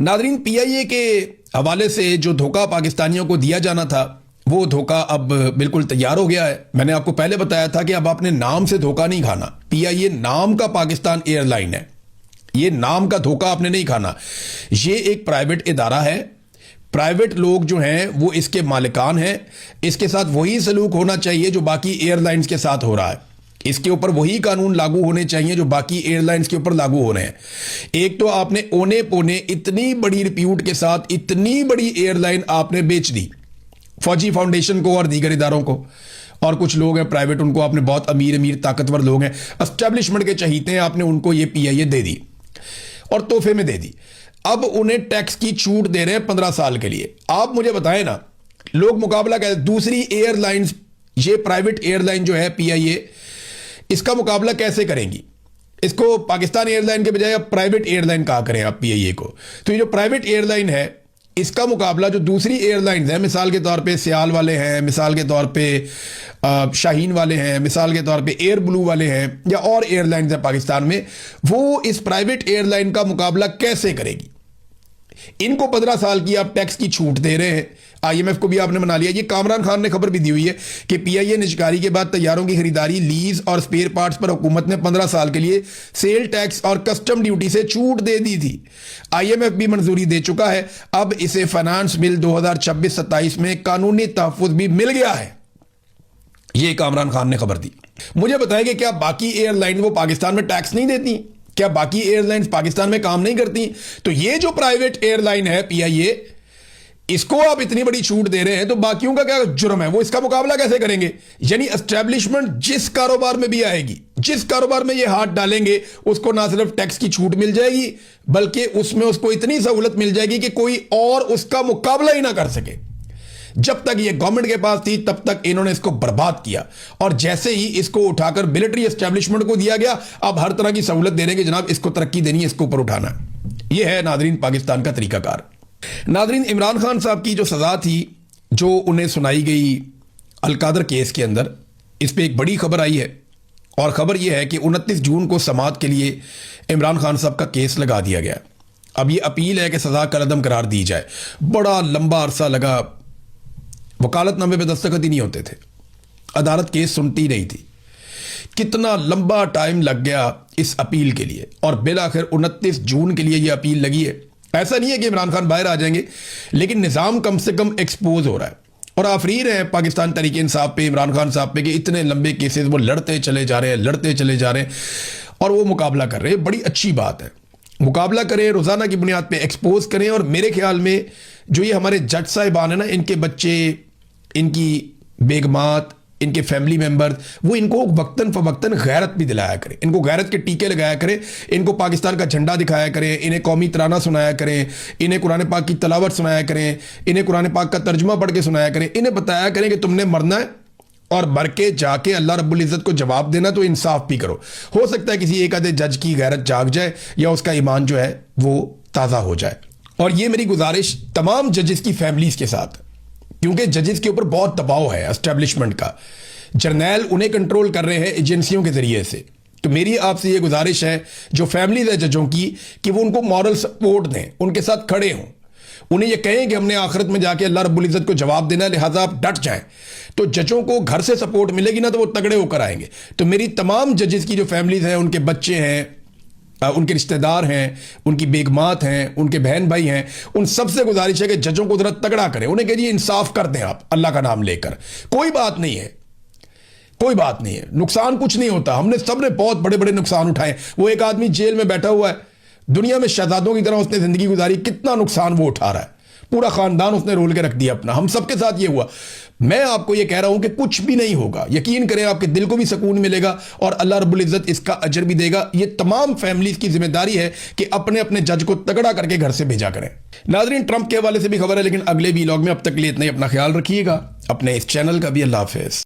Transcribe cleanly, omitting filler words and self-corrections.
Nadreen, PIA के हवाले से जो धोखा पाकिस्तानियों को दिया जाना था वो धोखा अब बिल्कुल तैयार हो गया है। मैंने आपको पहले बताया था कि अब आपने नाम से धोखा नहीं खाना। पीआईए नाम का पाकिस्तान एयरलाइन है, ये नाम का धोखा आपने नहीं खाना। ये एक प्राइवेट इदारा है, प्राइवेट लोग जो हैं वो इसके मालिकान हैं। इसके साथ वही सलूक होना चाहिए जो बाकी एयरलाइंस के साथ हो रहा है। इसके ऊपर वही कानून लागू होने चाहिए जो बाकी एयरलाइंस के ऊपर लागू हो रहे हैं। एक तो आपने ओने पोने इतनी बड़ी रिप्यूट के साथ इतनी बड़ी एयरलाइन आपने बेच दी फौजी फाउंडेशन को और दीगर इदारों को, और कुछ लोग हैं प्राइवेट, उनको आपने बहुत अमीर अमीर ताकतवर लोग हैं, एस्टेब्लिशमेंट के चहीते हैं, आपने उनको ये पीआईए दे दी और तोहफे में दे दी। अब उन्हें टैक्स की छूट दे रहे हैं 15 साल के लिए। आप मुझे बताएं ना, लोग मुकाबला कहते, दूसरी एयरलाइंस, ये प्राइवेट एयरलाइन जो है पीआईए, इसका मुकाबला कैसे करेंगी? इसको पाकिस्तान एयरलाइन के बजाय आप प्राइवेट एयरलाइन कहा करें आप पीआईए को। तो ये जो प्राइवेट एयरलाइन है इसका मुकाबला जो दूसरी एयरलाइंस हैं, मिसाल के तौर पे सियाल वाले हैं, मिसाल के तौर पे शाहीन वाले हैं, मिसाल के तौर पे एयर ब्लू वाले हैं, या और एयरलाइंस हैं पाकिस्तान में, वो इस प्राइवेट एयरलाइन का मुकाबला कैसे करेगी? इनको 15 साल की आप टैक्स की छूट दे रहे हैं। आईएमएफ को भी आपने मना लिया। ये कामरान खान ने खबर भी दी हुई है कि पीआईए निजकारी के बाद तैयारों की खरीदारी, लीज और स्पेयर पार्ट्स पर हुकूमत ने 15 साल के लिए सेल टैक्स और कस्टम ड्यूटी से छूट दे दी थी। आईएमएफ भी मंजूरी दे चुका है। अब इसे फाइनेंस बिल 2026-27 में कानूनी तहफ्फुज भी मिल गया है। ये कामरान खान ने खबर दी। मुझे बताएं कि क्या बाकी एयरलाइन वो पाकिस्तान में टैक्स नहीं देती? क्या बाकी एयरलाइंस पाकिस्तान में काम नहीं करती? तो ये जो प्राइवेट एयरलाइन है पीआईए, इसको आप इतनी बड़ी छूट दे रहे हैं, तो बाकियों का क्या जुर्म है? वो इसका मुकाबला कैसे करेंगे? यानी एस्टेब्लिशमेंट जिस कारोबार में भी आएगी, जिस कारोबार में ये हाथ डालेंगे, उसको ना सिर्फ टैक्स की छूट मिल जाएगी बल्कि उसमें उसको इतनी सहूलत मिल जाएगी कि कोई और उसका मुकाबला ही ना कर सके। जब तक ये गवर्नमेंट के पास थी तब तक इन्होंने इसको बर्बाद किया, और जैसे ही इसको उठाकर मिलिट्री एस्टेब्लिशमेंट को दिया गया, अब हर तरह की सहूलत दे रहे हैं कि जनाब इसको तरक्की देनी है, इसको ऊपर उठाना है। यह है नादरीन पाकिस्तान का तरीकाकार। नादरीन, इमरान खान साहब की जो सजा थी जो उन्हें सुनाई गई अलकादर केस के अंदर, इस पर एक बड़ी खबर आई है, और खबर यह है कि 29 जून को समाअत के लिए इमरान खान साहब का केस लगा दिया गया। अब यह अपील है कि सजा कलअदम करार दी जाए। बड़ा लंबा अरसा लगा, वकालतनामे पे दस्तखत ही नहीं होते थे, अदालत केस सुनती नहीं थी। कितना लंबा टाइम लग गया इस अपील के लिए, और बिलाखिर 29 जून के लिए यह अपील लगी है। ऐसा नहीं है कि इमरान खान बाहर आ जाएंगे, लेकिन निज़ाम कम से कम एक्सपोज हो रहा है, और आफरीन है पाकिस्तान तहरीक इंसाफ पे, इमरान खान साहब पे, कि इतने लंबे केसेस वो लड़ते चले जा रहे हैं, लड़ते चले जा रहे हैं, और वो मुकाबला कर रहे हैं। बड़ी अच्छी बात है, मुकाबला करें, रोज़ाना की बुनियाद पे एक्सपोज करें। और मेरे ख्याल में जो ये हमारे जज साहिबान है ना, इनके बच्चे, इनकी बेगमात, इनके फैमिली मेंबर्स, वो इनको वक्तन फवक्तन गैरत भी दिलाया करें, इनको गैरत के टीके लगाया करें, इनको पाकिस्तान का झंडा दिखाया करें, इन्हें कौमी तराना सुनाया करें, इन्हें कुरान पाक की तलावत सुनाया करें, इन्हें कुरान पाक का तर्जुमा पढ़ के सुनाया करें, इन्हें बताया करें कि तुमने मरना है और मर के जाके अल्लाह रब्बुल इज़्ज़त को जवाब देना, तो इंसाफ भी करो। हो सकता है किसी एक आधे जज की गैरत जाग जाए या उसका ईमान जो है वो ताज़ा हो जाए। और ये मेरी गुजारिश तमाम जजेस की फैमिलीज के साथ, क्योंकि जजेस के ऊपर बहुत दबाव है एस्टेब्लिशमेंट का, जर्नैल उन्हें कंट्रोल कर रहे हैं एजेंसियों के जरिए से। तो मेरी आपसे ये गुजारिश है जो फैमिलीज है जजों की, कि वो उनको मॉरल सपोर्ट दें, उनके साथ खड़े हों, उन्हें ये कहें कि हमने आखिरत में जाके अल्लाह रब्बुल इज़्ज़त को जवाब देना है, लिहाजा आप डट जाएं। तो जजों को घर से सपोर्ट मिलेगी ना, तो वो तगड़े होकर आएंगे। तो मेरी तमाम जजेस की जो फैमिलीज हैं, उनके बच्चे हैं, उनके रिश्तेदार हैं, उनकी बेगमात हैं, उनके बहन भाई हैं, उन सबसे गुजारिश है कि जजों को जरा तगड़ा करें, उन्हें कहिए इंसाफ कर दें आप अल्लाह का नाम लेकर। कोई बात नहीं है, कोई बात नहीं है, नुकसान कुछ नहीं होता। हमने सबने बहुत बड़े बड़े नुकसान उठाए। वो एक आदमी जेल में बैठा हुआ है, दुनिया में शहजादों की तरह उसने जिंदगी गुजारी, कितना नुकसान वो उठा रहा है, पूरा खानदान उसने रोल के रख दिया अपना। हम सबके साथ ये हुआ। मैं आपको ये कह रहा हूं कि कुछ भी नहीं होगा, यकीन करें, आपके दिल को भी सुकून मिलेगा और अल्लाह रब्बुल इज़्ज़त इसका अजर भी देगा। ये तमाम फैमिलीज की जिम्मेदारी है कि अपने अपने जज को तगड़ा करके घर से भेजा करें। नाज़रीन, ट्रंप के हवाले से भी खबर है, लेकिन अगले वीलॉग में। अब तक के लिए इतना ही, अपना ख्याल रखिएगा, अपने इस चैनल का भी। अल्लाह हाफ़िज़।